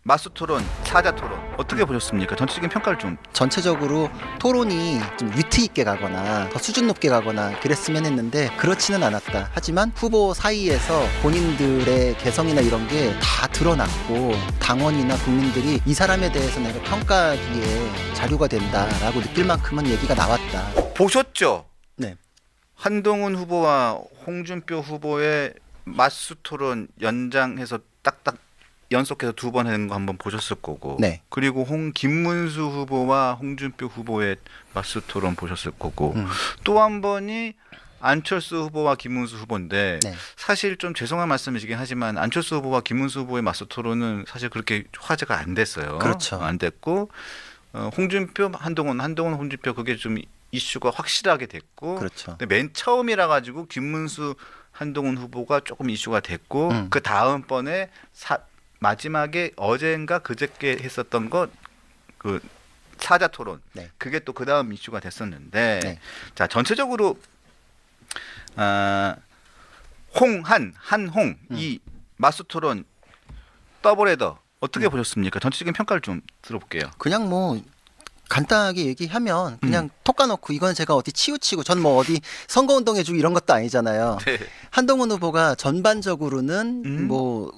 마스 토론, 사자 토론 어떻게 보셨습니까? 전체적인 평가를 좀. 전체적으로 토론이 좀 위트 있게 가거나 더 수준 높게 가거나 그랬으면 했는데 그렇지는 않았다. 하지만 후보 사이에서 본인들의 개성이나 이런 게 다 드러났고 당원이나 국민들이 이 사람에 대해서 내가 평가하기에 자료가 된다라고 느낄 만큼은 얘기가 나왔다. 보셨죠? 네. 한동훈 후보와 홍준표 후보의 마스 토론 연장해서 딱딱 연속해서 두 번 하는 거 한번 보셨을 거고, 네. 그리고 김문수 후보와 홍준표 후보의 마스 토론 보셨을 거고, 또 한 번이 안철수 후보와 김문수 후보인데, 네. 사실 좀 죄송한 말씀이시긴 하지만 안철수 후보와 김문수 후보의 마스 토론은 사실 그렇게 화제가 안 됐어요. 그렇죠. 안 됐고, 홍준표, 한동훈, 홍준표 그게 좀 이슈가 확실하게 됐고, 그렇죠. 근데 맨 처음이라 가지고 김문수, 한동훈 후보가 조금 이슈가 됐고, 그 다음번에 마지막에 어젠가 그저께 했었던 거 그 사자 토론, 네. 그게 또 그 다음 이슈가 됐었는데, 네. 자 전체적으로 한홍 이 마스 토론 더블헤더 어떻게 보셨습니까? 전체적인 평가를 좀 들어볼게요. 그냥 뭐 간단하게 얘기하면 그냥 톡 까놓고 이건 제가 어디 치우치고 전 뭐 어디 선거운동 해주고 이런 것도 아니잖아요. 네. 한동훈 후보가 전반적으로는 뭐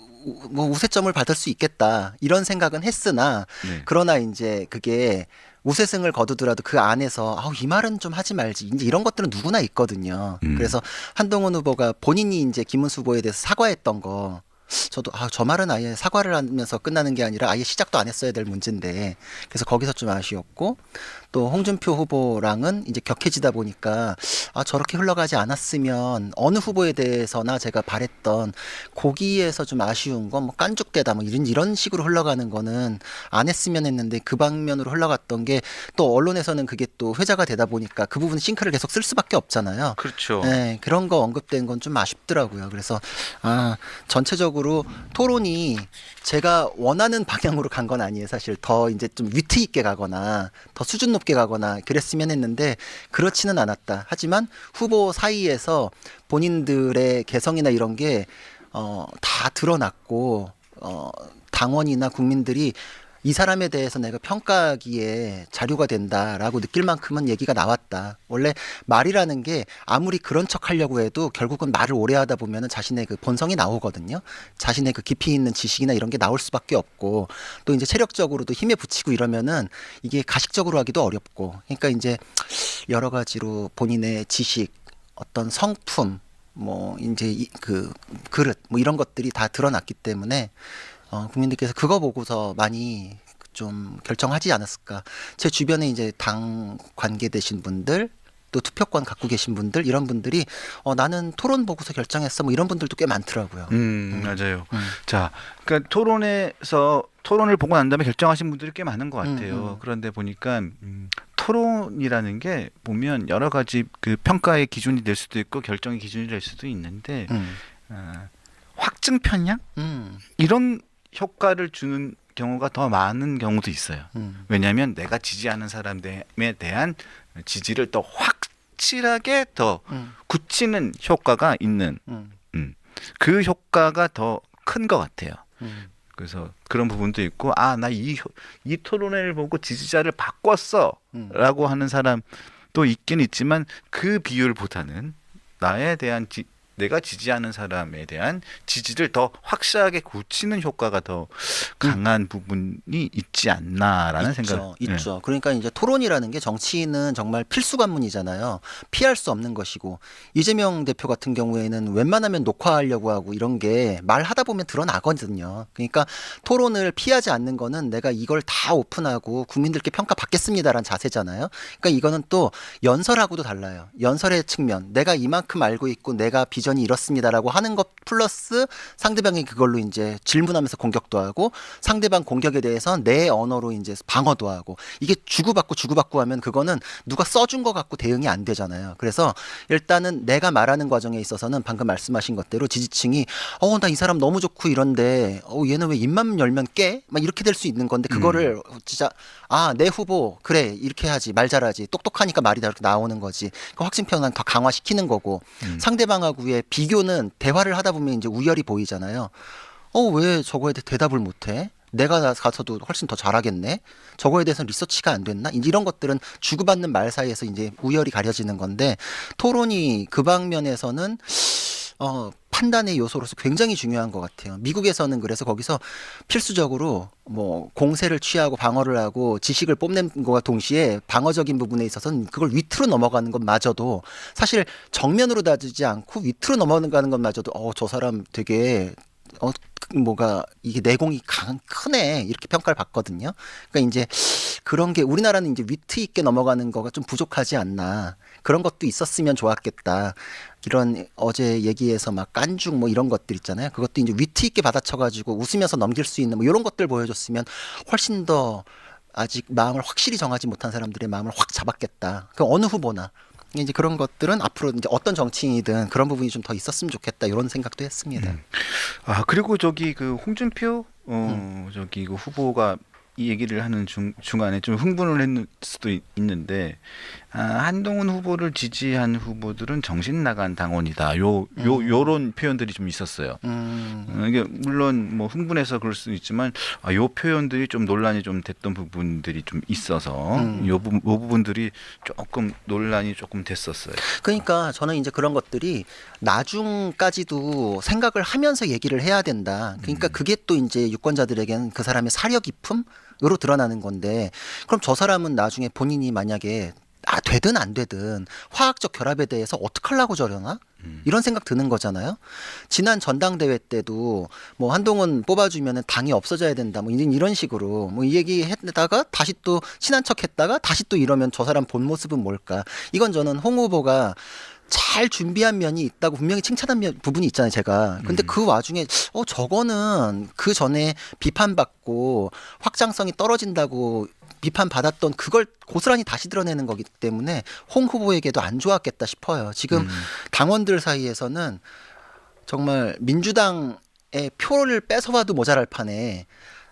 우세점을 받을 수 있겠다 이런 생각은 했으나 네. 그러나 이제 그게 우세승을 거두더라도 그 안에서 이 말은 좀 하지 말지 이제 이런 것들은 누구나 있거든요. 그래서 한동훈 후보가 본인이 이제 김문수 후보에 대해서 사과했던 거 저도 저 말은 아예 사과를 하면서 끝나는 게 아니라 아예 시작도 안 했어야 될 문제인데 그래서 거기서 좀 아쉬웠고 또 홍준표 후보랑은 이제 격해지다 보니까 저렇게 흘러가지 않았으면 어느 후보에 대해서나 제가 바랬던 거기에서 좀 아쉬운 건 뭐 깐죽대다 뭐 이런 식으로 흘러가는 거는 안 했으면 했는데 그 방면으로 흘러갔던 게 또 언론에서는 그게 또 회자가 되다 보니까 그 부분 싱크를 계속 쓸 수밖에 없잖아요. 그렇죠. 네, 그런 거 언급된 건 좀 아쉽더라고요. 그래서 전체적으로 토론이 제가 원하는 방향으로 간 건 아니에요. 사실 더 이제 좀 위트 있게 가거나 더 수준 높게 가거나 그랬으면 했는데 그렇지는 않았다. 하지만 후보 사이에서 본인들의 개성이나 이런 게 다 드러났고 당원이나 국민들이 이 사람에 대해서 내가 평가하기에 자료가 된다라고 느낄 만큼은 얘기가 나왔다. 원래 말이라는 게 아무리 그런 척 하려고 해도 결국은 말을 오래 하다 보면은 자신의 그 본성이 나오거든요. 자신의 그 깊이 있는 지식이나 이런 게 나올 수밖에 없고 또 이제 체력적으로도 힘에 부치고 이러면은 이게 가식적으로 하기도 어렵고 그러니까 이제 여러 가지로 본인의 지식, 어떤 성품, 뭐 이제 그 그릇 뭐 이런 것들이 다 드러났기 때문에 국민들께서 그거 보고서 많이 좀 결정하지 않았을까. 제 주변에 이제 당 관계되신 분들 또 투표권 갖고 계신 분들 이런 분들이 나는 토론 보고서 결정했어 뭐 이런 분들도 꽤 많더라고요. 맞아요. 자, 그러니까 토론을 보고 난 다음에 결정하신 분들이 꽤 많은 것 같아요. 그런데 보니까 토론이라는 게 보면 여러 가지 그 평가의 기준이 될 수도 있고 결정의 기준이 될 수도 있는데 확증 편향 이런 효과를 주는 경우가 더 많은 경우도 있어요. 왜냐하면 내가 지지하는 사람에 대한 지지를 더 확실하게 더 굳히는 효과가 있는 그 효과가 더 큰 것 같아요. 그래서 그런 부분도 있고 나 이 토론회를 보고 지지자를 바꿨어라고 하는 사람도 있긴 있지만 그 비율보다는 나에 대한 내가 지지하는 사람에 대한 지지를 더 확실하게 굳히는 효과가 더 강한 부분이 있지 않나라는 생각. 있죠. 네. 그러니까 이제 토론이라는 게 정치인은 정말 필수 관문이잖아요. 피할 수 없는 것이고 이재명 대표 같은 경우에는 웬만하면 녹화하려고 하고 이런 게 말하다 보면 드러나거든요. 그러니까 토론을 피하지 않는 거는 내가 이걸 다 오픈하고 국민들께 평가받겠습니다라는 자세잖아요. 그러니까 이거는 또 연설하고도 달라요. 연설의 측면, 내가 이만큼 알고 있고 내가 비전이 이렇습니다라고 하는 것 플러스 상대방이 그걸로 이제 질문하면서 공격도 하고 상대방 공격에 대해서 내 언어로 이제 방어도 하고 이게 주고받고 하면 그거는 누가 써준 것 같고 대응이 안 되잖아요. 그래서 일단은 내가 말하는 과정에 있어서는 방금 말씀하신 것대로 지지층이 나 이 사람 너무 좋고 이런데 얘는 왜 입만 열면 깨? 막 이렇게 될 수 있는 건데 그거를 진짜 내 후보 그래 이렇게 하지 말 잘하지 똑똑하니까 말이 다 이렇게 나오는 거지. 그 확신평은 더 강화시키는 거고 상대방하고의 비교는 대화를 하다 보면 이제 우열이 보이잖아요. 왜 저거에 대답을 못해? 내가 가서도 훨씬 더 잘하겠네. 저거에 대해서는 리서치가 안 됐나? 이제 이런 것들은 주고받는 말 사이에서 이제 우열이 가려지는 건데 토론이 그 방면에서는 판단의 요소로서 굉장히 중요한 것 같아요. 미국에서는 그래서 거기서 필수적으로 뭐 공세를 취하고 방어를 하고 지식을 뽐낸 것과 동시에 방어적인 부분에 있어서는 그걸 위트로 넘어가는 것마저도 사실 정면으로 다지지 않고 위트로 넘어가는 것마저도 저 사람 되게 뭐가 이게 내공이 크네 이렇게 평가를 받거든요. 그러니까 이제 그런 게 우리나라는 이제 위트 있게 넘어가는 거가 좀 부족하지 않나. 그런 것도 있었으면 좋았겠다. 이런 어제 얘기에서 막 깐죽 뭐 이런 것들 있잖아요. 그것도 이제 위트 있게 받아쳐가지고 웃으면서 넘길 수 있는 뭐 이런 것들 보여줬으면 훨씬 더 아직 마음을 확실히 정하지 못한 사람들의 마음을 확 잡았겠다. 그 어느 후보나. 이제 그런 것들은 앞으로 이제 어떤 정치인이든 그런 부분이 좀 더 있었으면 좋겠다 이런 생각도 했습니다. 그리고 저기 그 홍준표 저기 그 후보가 이 얘기를 하는 중간에 좀 흥분을 했을 수도 있는데 한동훈 후보를 지지한 후보들은 정신 나간 당원이다. 요런 표현들이 좀 있었어요. 이게 물론 뭐 흥분해서 그럴 수 있지만 요 표현들이 좀 논란이 좀 됐던 부분들이 좀 있어서 요 부분들이 조금 논란이 조금 됐었어요. 그러니까 저는 이제 그런 것들이 나중까지도 생각을 하면서 얘기를 해야 된다. 그러니까 그게 또 이제 유권자들에게는 그 사람의 사려 깊음으로 드러나는 건데 그럼 저 사람은 나중에 본인이 만약에 되든 안 되든 화학적 결합에 대해서 어떡하려고 저러나? 이런 생각 드는 거잖아요. 지난 전당대회 때도 뭐 한동훈 뽑아주면 당이 없어져야 된다. 뭐 이런 식으로 뭐 이 얘기 했다가 다시 또 친한 척 했다가 다시 또 이러면 저 사람 본 모습은 뭘까? 이건 저는 홍 후보가 잘 준비한 면이 있다고 분명히 칭찬한 부분이 있잖아요, 제가. 근데 그 와중에 저거는 그 전에 비판받고 확장성이 떨어진다고 비판받았던 그걸 고스란히 다시 드러내는 거기 때문에 홍 후보에게도 안 좋았겠다 싶어요. 지금 당원들 사이에서는 정말 민주당의 표를 뺏어와도 모자랄 판에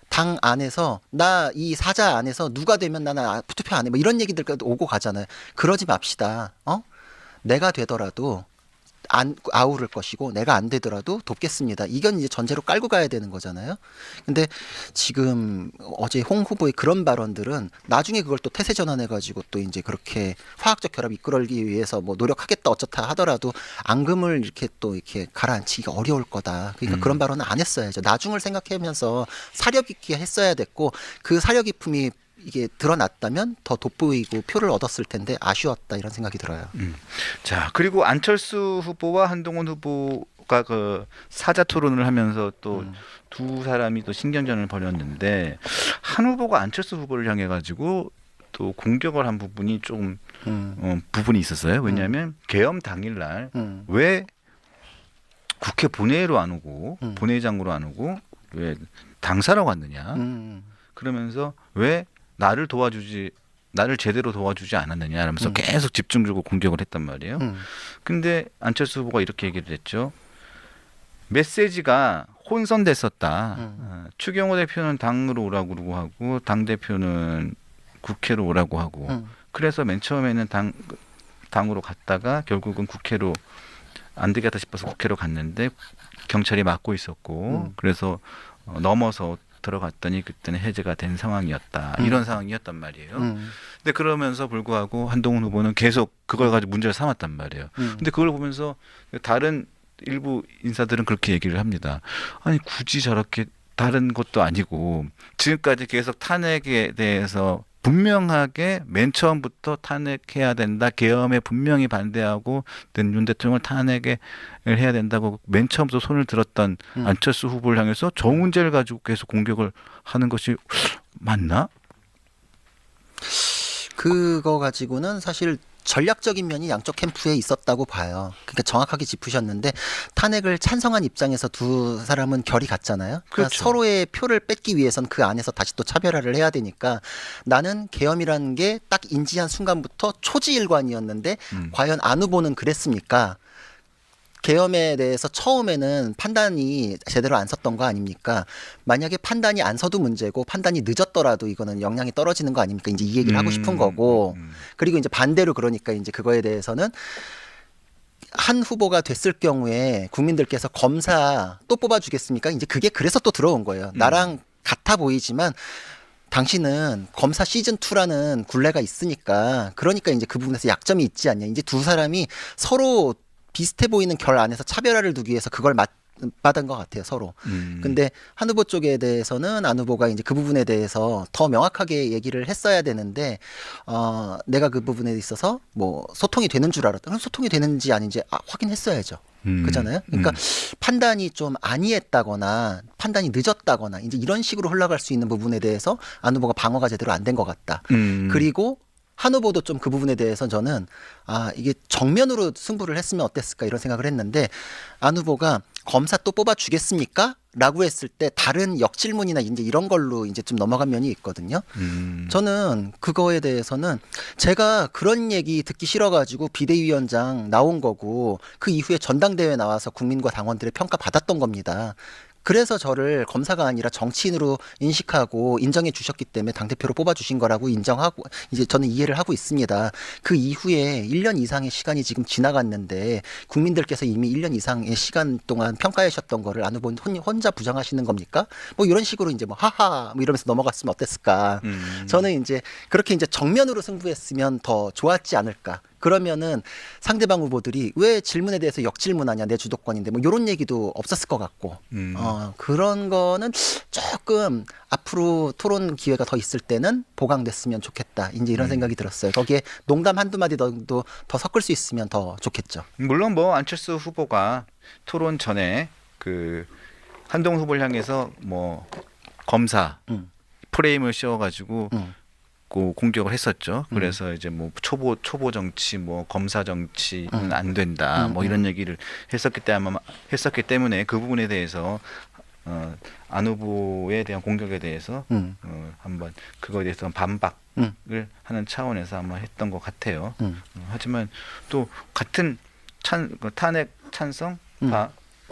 당 안에서 나 이 사자 안에서 누가 되면 나는 투표 안 해. 뭐 이런 얘기들까지 오고 가잖아요. 그러지 맙시다. 내가 되더라도 아우를 것이고 내가 안 되더라도 돕겠습니다. 이건 이제 전제로 깔고 가야 되는 거잖아요. 근데 지금 어제 홍 후보의 그런 발언들은 나중에 그걸 또 태세 전환해가지고 또 이제 그렇게 화학적 결합 이끌기 위해서 뭐 노력하겠다 어쩌다 하더라도 앙금을 이렇게 또 이렇게 가라앉히기가 어려울 거다. 그러니까 그런 발언은 안 했어야죠. 나중을 생각하면서 사려 깊게 했어야 됐고 그 사려 깊음이 이게 드러났다면 더 돋보이고 표를 얻었을 텐데 아쉬웠다 이런 생각이 들어요. 자, 그리고 안철수 후보와 한동훈 후보가 그 사자 토론을 하면서 또 두 사람이 또 신경전을 벌였는데 한 후보가 안철수 후보를 향해 가지고 또 공격을 한 부분이 좀 부분이 있었어요. 왜냐하면 계엄 당일날 왜 국회 본회의로 안 오고 본회의장으로 안 오고 왜 당사로 갔느냐? 그러면서 왜 나를 제대로 도와주지 않았느냐 하면서 계속 집중적으로 공격을 했단 말이에요. 근데 안철수 후보가 이렇게 얘기를 했죠. 메시지가 혼선됐었다. 추경호 대표는 당으로 오라고 그러고 하고 당 대표는 국회로 오라고 하고 그래서 맨 처음에는 당으로 갔다가 결국은 국회로 안 되겠다 싶어서 국회로 갔는데 경찰이 막고 있었고 그래서 넘어서 들어갔더니 그때는 해제가 된 상황이었다. 이런 상황이었단 말이에요. 근데 그러면서 불구하고 한동훈 후보는 계속 그걸 가지고 문제를 삼았단 말이에요. 근데 그걸 보면서 다른 일부 인사들은 그렇게 얘기를 합니다. 아니 굳이 저렇게 다른 것도 아니고 지금까지 계속 탄핵에 대해서 분명하게 맨 처음부터 탄핵해야 된다. 계엄에 분명히 반대하고 윤 대통령을 탄핵을 해야 된다고 맨 처음부터 손을 들었던 안철수 후보를 향해서 저 문제를 가지고 계속 공격을 하는 것이 맞나? 그거 가지고는 사실 전략적인 면이 양쪽 캠프에 있었다고 봐요. 그러니까 정확하게 짚으셨는데 탄핵을 찬성한 입장에서 두 사람은 결이 같잖아요. 그러니까 그렇죠. 서로의 표를 뺏기 위해선 그 안에서 다시 또 차별화를 해야 되니까 나는 계엄이라는 게 딱 인지한 순간부터 초지일관이었는데 과연 안 후보는 그랬습니까? 계엄에 대해서 처음에는 판단이 제대로 안 섰던 거 아닙니까? 만약에 판단이 안 서도 문제고 판단이 늦었더라도 이거는 영향이 떨어지는 거 아닙니까? 이제 이 얘기를 하고 싶은 거고. 그리고 이제 반대로 그러니까 이제 그거에 대해서는 한 후보가 됐을 경우에 국민들께서 검사 또 뽑아주겠습니까? 이제 그게 그래서 또 들어온 거예요. 나랑 같아 보이지만 당신은 검사 시즌 2라는 굴레가 있으니까 그러니까 이제 그 부분에서 약점이 있지 않냐. 이제 두 사람이 서로 비슷해 보이는 결 안에서 차별화를 두기 위해서 그걸 받은 것 같아요, 서로. 근데 한 후보 쪽에 대해서는 안 후보가 이제 그 부분에 대해서 더 명확하게 얘기를 했어야 되는데, 내가 그 부분에 있어서 뭐 소통이 되는 줄 알았다. 그럼 소통이 되는지 아닌지 확인했어야죠. 그잖아요. 그러니까 판단이 좀 아니했다거나 판단이 늦었다거나 이제 이런 식으로 흘러갈 수 있는 부분에 대해서 안 후보가 방어가 제대로 안 된 것 같다. 그리고 한 후보도 좀 그 부분에 대해서 저는 이게 정면으로 승부를 했으면 어땠을까 이런 생각을 했는데 안 후보가 검사 또 뽑아주겠습니까? 라고 했을 때 다른 역질문이나 이제 이런 걸로 이제 좀 넘어간 면이 있거든요. 저는 그거에 대해서는 제가 그런 얘기 듣기 싫어가지고 비대위원장 나온 거고 그 이후에 전당대회 나와서 국민과 당원들의 평가 받았던 겁니다. 그래서 저를 검사가 아니라 정치인으로 인식하고 인정해 주셨기 때문에 당대표로 뽑아주신 거라고 인정하고 이제 저는 이해를 하고 있습니다. 그 이후에 1년 이상의 시간이 지금 지나갔는데 국민들께서 이미 1년 이상의 시간 동안 평가하셨던 거를 안 후보 혼자 부정하시는 겁니까? 뭐 이런 식으로 이제 뭐 하하 뭐 이러면서 넘어갔으면 어땠을까? 저는 이제 그렇게 이제 정면으로 승부했으면 더 좋았지 않을까? 그러면은 상대방 후보들이 왜 질문에 대해서 역질문하냐 내 주도권인데 뭐 이런 얘기도 없었을 것 같고 그런 거는 조금 앞으로 토론 기회가 더 있을 때는 보강됐으면 좋겠다 이제 이런 생각이 들었어요. 거기에 농담 한두 마디 더 섞을 수 있으면 더 좋겠죠. 물론 뭐 안철수 후보가 토론 전에 그 한동훈 후보를 향해서 뭐 검사 프레임을 씌워가지고 공격을 했었죠. 그래서 이제 뭐 초보 정치, 뭐 검사 정치는 안 된다, 뭐 이런 얘기를 했었기 때문에 그 부분에 대해서 안 후보에 대한 공격에 대해서 한번 그거에 대해서 반박을 하는 차원에서 아마 했던 것 같아요. 하지만 또 같은 탄핵 찬성파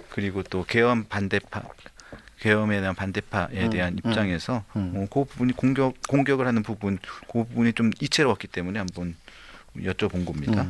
그리고 또 계엄 반대파. 계엄에 대한 반대파에 대한 입장에서 그 부분이 공격을 하는 부분이 좀 이채로웠기 때문에 한번 여쭤본 겁니다.